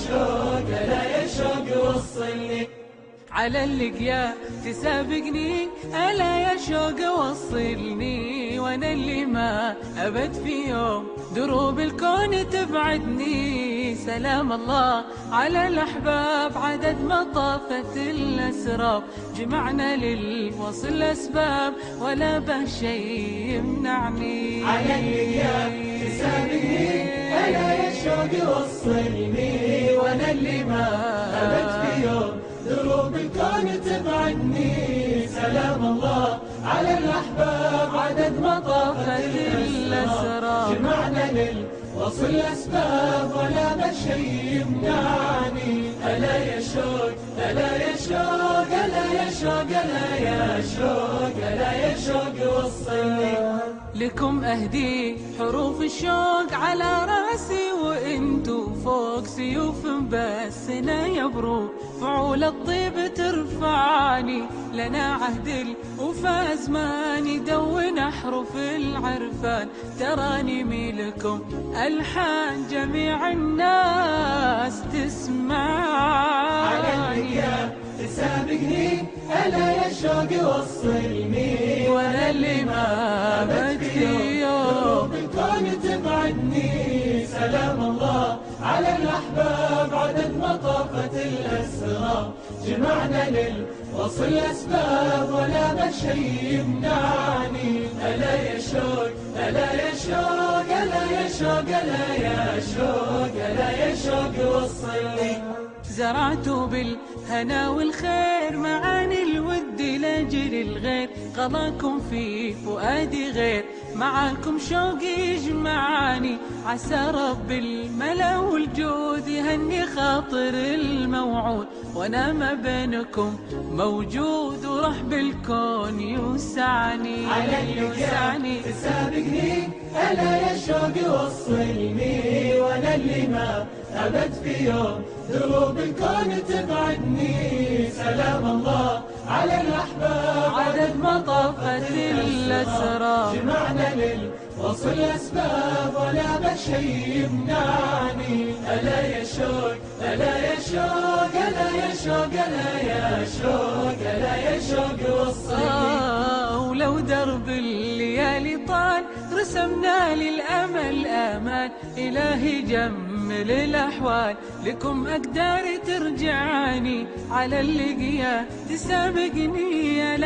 شوق ألا يا شوق وصلني. على اللقيا تسابقني ألا يا شوق وصلني، وانا اللي ما أبد في يوم دروب الكون تبعدني. سلام الله على الأحباب عدد ما طافت الأسراب، جمعنا للوصل أسباب ولا به شيء يمنعني. على اللقيا تسابقني ألا يا شوق وصلني، وانا اللي ما أبد في يوم دروب الكون تبعدني. سلام الله على الأحباب عدد ما طافت الأسراب، جمعنا للوصل أسباب ولا بشيء يمنعني. ألا يا شوق ألا يا شوق ألا يا شوق ألا يا شوق ألا يا شوق وصلني. لكم أهدي حروف الشوق على راسي وانتو فوق سيوف بسنا يبرو فعول الطيب ترفعني. لنا عهد الوفا زمان يدون أحرف العرفان، تراني ميلكم ألحان جميع الناس تسمعني. على اللقيا تسابقني ألا يا شوق وصلني، وانا اللي ما بدي يوم الكون تبعدني. سلام الله على الأحباب عدد ما طافت الأسراب، جمعنا للوصل أسباب ولا بشيء يمنعني. ألا يا شوق ألا يا شوق ألا يا شوق ألا يا شوق ألا يا شوق وصلني. زرعت بالهنا والخير معاني الود لأجل الغير، غلاكم في فؤادي غير معاكم شوقي يجمعني. عسى رب الملا والجود يهني خاطر الموعود، وانا ما بينكم موجود ورحب الكون يوسعني. على اللقيا تسابقني ألا يا شوق وصلني، وانا اللي ما أبد في يوم دروب الكون تبعدني. سلام الله على الأحباب عدد ما طافت الأسراب، جمعنا للوصل أسباب ولا بشيء يمنعني. ألا يا شوق ألا يا شوق ألا يا شوق ألا يا شوق ألا يا شوق وصلني. ولو درب الليالي طال رسمنا للأمل آمال، إلهي جمل الأحوال لكم أقدار ترجعني. على اللقيا تسابقني يا